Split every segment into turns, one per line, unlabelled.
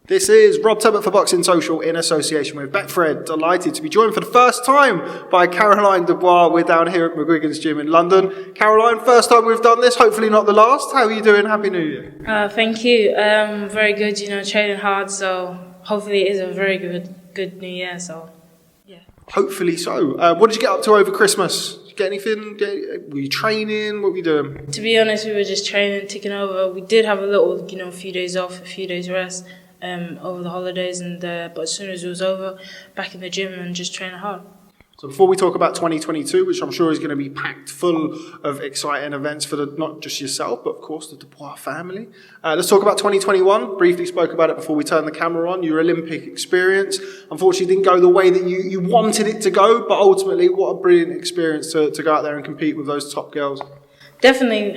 This is Rob Tebbutt for Boxing Social in association with Betfred. Delighted to be joined for the first time by Caroline Dubois. We're down here at McGuigan's gym in London. Caroline, first time we've done this, hopefully not the last. How are you doing? Happy New Year.
Thank you. Very good, training hard, so hopefully it is a very good New Year, so yeah.
Hopefully so. What did you get up to over Christmas? Did you get anything? Were you training? What were you doing?
To be honest, we were just training, ticking over. We did have a little, a few days off, a few days rest. Over the holidays, but as soon as it was over, back in the gym and just training hard.
So before we talk about 2022, which I'm sure is going to be packed full of exciting events for not just yourself, but of course the Dubois family. Let's talk about 2021. Briefly spoke about it before we turned the camera on. Your Olympic experience, unfortunately, didn't go the way that you wanted it to go, but ultimately, what a brilliant experience to go out there and compete with those top girls.
Definitely,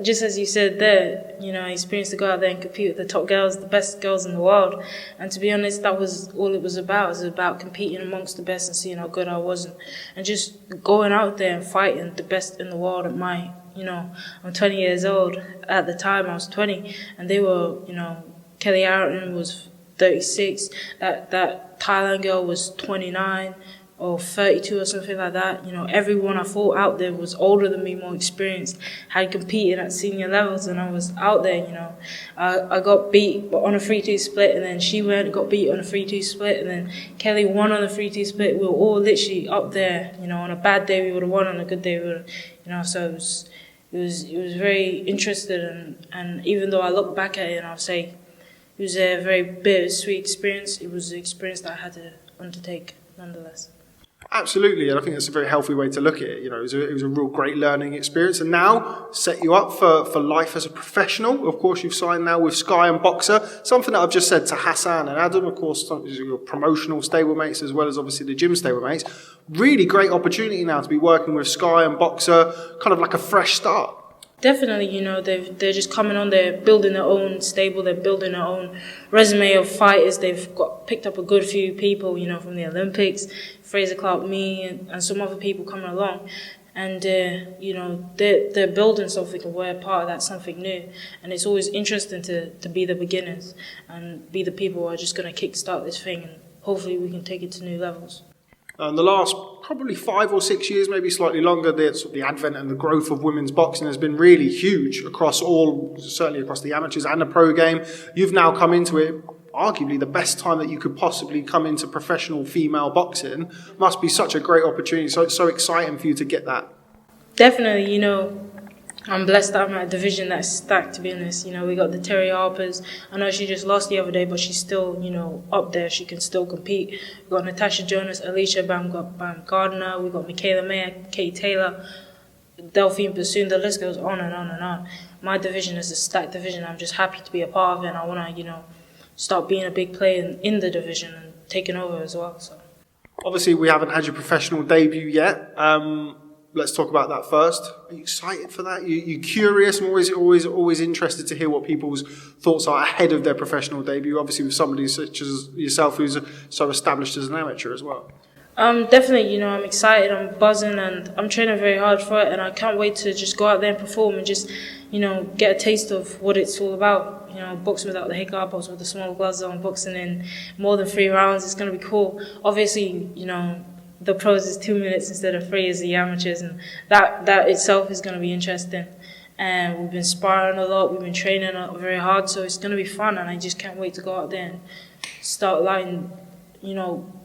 just as you said there, experience to go out there and compete with the top girls, the best girls in the world. And to be honest, that was all it was about. It was about competing amongst the best and seeing how good I was. And just going out there and fighting the best in the world at my, I'm 20 years old. At the time, I was 20. And they were, Kelly Arrington was 36. That Thailand girl was 29. Or 32 or something like that. Everyone I fought out there was older than me, more experienced, had competed at senior levels, and I was out there, I got beat on a 3-2 split, and then she got beat on a 3-2 split, and then Kelly won on a 3-2 split. We were all literally up there, on a bad day we would have won, on a good day we would have, so it was very interesting, and even though I look back at it and I'll say it was a very bittersweet experience, it was an experience that I had to undertake nonetheless.
Absolutely, and I think that's a very healthy way to look at it. It was a real great learning experience, and now set you up for life as a professional. Of course, you've signed now with Sky and Boxer. Something that I've just said to Hassan and Adam, of course, your promotional stablemates as well as obviously the gym stablemates. Really great opportunity now to be working with Sky and Boxer, kind of like a fresh start.
Definitely, they're just coming on, they're building their own stable, they're building their own resume of fighters. They've picked up a good few people, from the Olympics, Fraser Clark, me, and some other people coming along. And, they're building something, and we're part of that, something new. And it's always interesting to be the beginners and be the people who are just going to kickstart this thing, and hopefully we can take it to new levels.
In the last probably 5 or 6 years, maybe slightly longer, the advent and the growth of women's boxing has been really huge certainly across the amateurs and the pro game. You've now come into it, arguably the best time that you could possibly come into professional female boxing. Must be such a great opportunity, so exciting for you to get that.
Definitely, I'm blessed that I'm at a division that's stacked, to be honest. We got the Terry Harpers. I know she just lost the other day, but she's still, up there. She can still compete. We've got Natasha Jonas, Alicia Bam Gardner. We've got Michaela Mayer, Kate Taylor, Delphine Bassoon. The list goes on and on and on. My division is a stacked division. I'm just happy to be a part of it, and I want to, start being a big player in the division and taking over as well. So,
obviously, we haven't had your professional debut yet. Let's talk about that first. Are you excited for that? You curious? I'm always interested to hear what people's thoughts are ahead of their professional debut. Obviously, with somebody such as yourself, who's so established as an amateur as well.
Definitely, I'm excited. I'm buzzing, and I'm training very hard for it. And I can't wait to just go out there and perform and just, get a taste of what it's all about. Boxing without the hiccup, boxing with the small gloves on, boxing in more than 3 rounds. It's going to be cool. Obviously, the pros is 2 minutes instead of 3 as the amateurs, and that itself is going to be interesting. And we've been sparring a lot, we've been training very hard, so it's going to be fun, and I just can't wait to go out there and start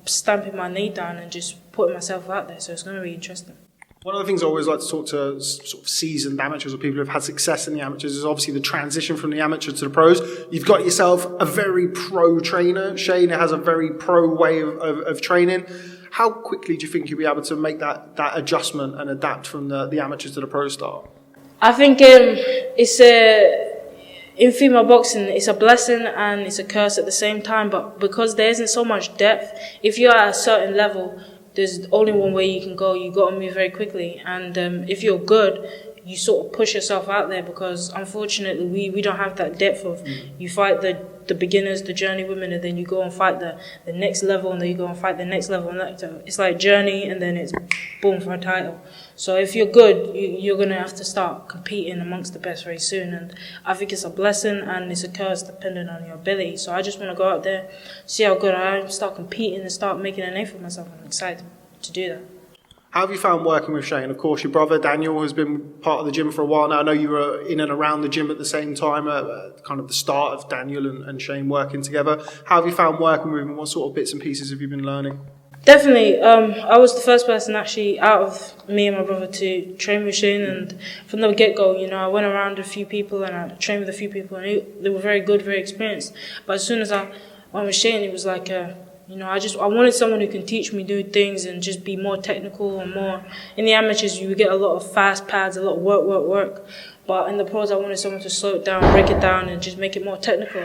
stamping my knee down and just putting myself out there, so it's going to be interesting.
One of the things I always like to talk to sort of seasoned amateurs or people who have had success in the amateurs is obviously the transition from the amateur to the pros. You've got yourself a very pro trainer. Shane has a very pro way of training. How quickly do you think you'll be able to make that adjustment and adapt from the amateur to the pro style? I think
in female boxing, it's a blessing and it's a curse at the same time. But because there isn't so much depth, if you're at a certain level, there's only one way you can go. You got to move very quickly. And if you're good, you sort of push yourself out there, because unfortunately we don't have that depth of you fight the the beginners, the journey women, and then you go and fight the next level, and then you go and fight the next level. And it's like journey, and then it's boom for a title. So if you're good, you're going to have to start competing amongst the best very soon. And I think it's a blessing and it's a curse depending on your ability. So I just want to go out there, see how good I am, start competing and start making a name for myself. I'm excited to do that.
How have you found working with Shane? Of course, your brother Daniel has been part of the gym for a while now. I know you were in and around the gym at the same time, kind of the start of Daniel and Shane working together. How have you found working with him? What sort of bits and pieces have you been learning?
Definitely. I was the first person actually out of me and my brother to train with Shane, and from the get-go, I went around a few people and I trained with a few people, and they were very good, very experienced. But as soon as I went with Shane, it was like, I wanted someone who can teach me new things and just be more technical and more. In the amateurs, you get a lot of fast pads, a lot of work. But in the pros, I wanted someone to slow it down, break it down, and just make it more technical.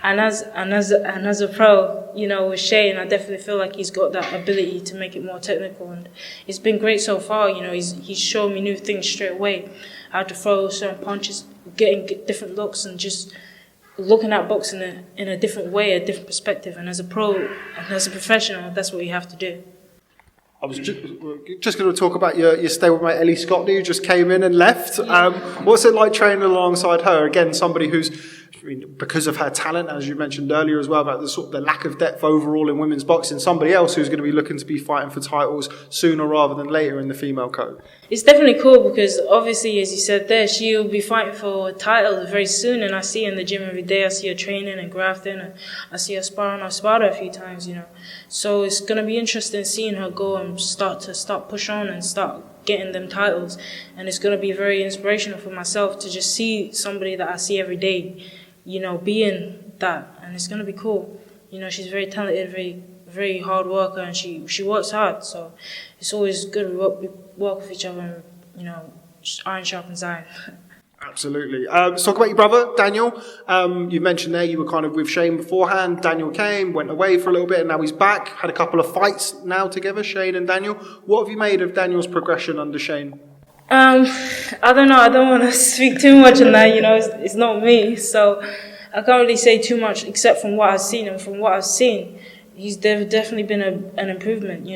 And as a pro, with Shane, I definitely feel like he's got that ability to make it more technical, and it's been great so far. He's shown me new things straight away, how to throw certain punches, getting different looks, and just looking at boxing in a different way, a different perspective. And as a pro and as a professional, that's what you have to do.
I was just going to talk about your stablemate Ellie Scott, who just came in and left. What's it like training alongside her? Again, somebody who's, because of her talent, as you mentioned earlier as well, about the lack of depth overall in women's boxing, somebody else who's going to be looking to be fighting for titles sooner rather than later in the female code.
It's definitely cool because obviously, as you said there, she'll be fighting for titles very soon, and I see her in the gym every day. I see her training and grafting, and I see her sparring. I've sparred her a few times, So it's going to be interesting seeing her go and start push on and start getting them titles. And it's going to be very inspirational for myself to just see somebody that I see every day, being that. And it's going to be cool. She's very talented, very, very hard worker, and she works hard. So it's always good we work with each other and, iron sharpens iron.
Absolutely. Let's talk about your brother, Daniel. You mentioned there you were kind of with Shane beforehand. Daniel came, went away for a little bit, and now he's back. Had a couple of fights now together, Shane and Daniel. What have you made of Daniel's progression under Shane?
I don't know. I don't want to speak too much on that. It's not me. So I can't really say too much except from what I've seen. And from what I've seen, he's definitely been an improvement.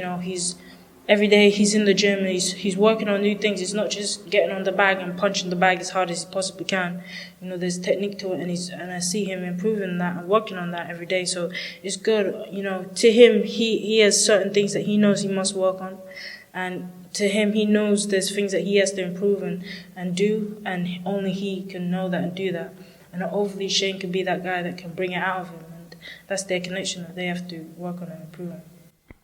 Every day he's in the gym, he's working on new things. It's not just getting on the bag and punching the bag as hard as he possibly can. There's technique to it, and I see him improving that and working on that every day. So it's good. To him, he has certain things that he knows he must work on, and to him, he knows there's things that he has to improve and do, and only he can know that and do that. And hopefully Shane can be that guy that can bring it out of him, and that's their connection that they have to work on and improve on.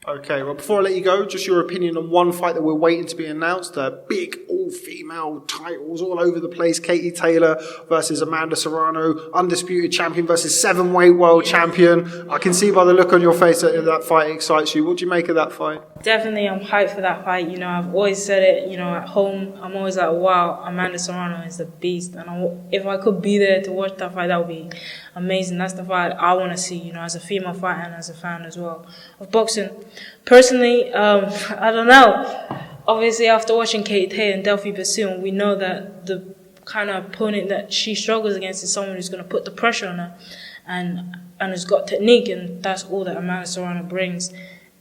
Okay, well, before I let you go, just your opinion on one fight that we're waiting to be announced. Big all-female titles all over the place. Katie Taylor versus Amanda Serrano, undisputed champion versus 7-weight world champion. I can see by the look on your face that fight excites you. What do you make of that fight?
Definitely, I'm hyped for that fight. I've always said it, at home. I'm always like, wow, Amanda Serrano is a beast. And if I could be there to watch that fight, that would be amazing. That's the fight I want to see, as a female fighter and as a fan as well of boxing. Personally, I don't know. Obviously, after watching Katie Taylor and Delphi Bassoon, we know that the kind of opponent that she struggles against is someone who's going to put the pressure on her and has got technique, and that's all that Amanda Serrano brings.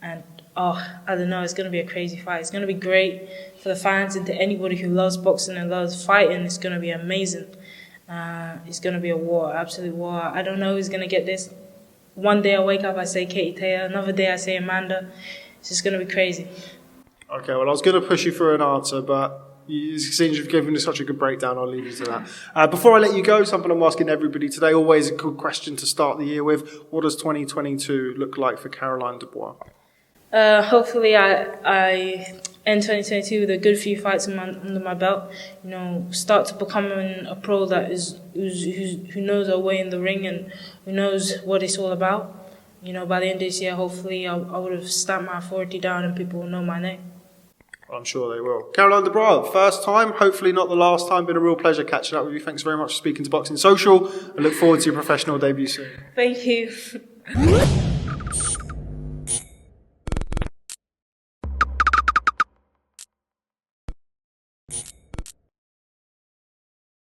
And I don't know, it's going to be a crazy fight. It's going to be great for the fans and to anybody who loves boxing and loves fighting. It's going to be amazing. It's going to be a war, absolute war. I don't know who's going to get this. One day I wake up, I say Katie Taylor. Another day I say Amanda. It's just going to be crazy.
Okay, well, I was going to push you for an answer, but it seems you've given us such a good breakdown, I'll leave you to that. Before I let you go, something I'm asking everybody today, always a good question to start the year with. What does 2022 look like for Caroline Dubois?
Hopefully I end 2022 with a good few fights under my belt. Start to becoming a pro that who knows her way in the ring and who knows what it's all about. By the end of this year, hopefully I would have stamped my authority down and people will know my name.
I'm sure they will. Caroline Dubois, first time, hopefully not the last time. Been a real pleasure catching up with you. Thanks very much for speaking to Boxing Social. I look forward to your professional debut soon.
Thank you.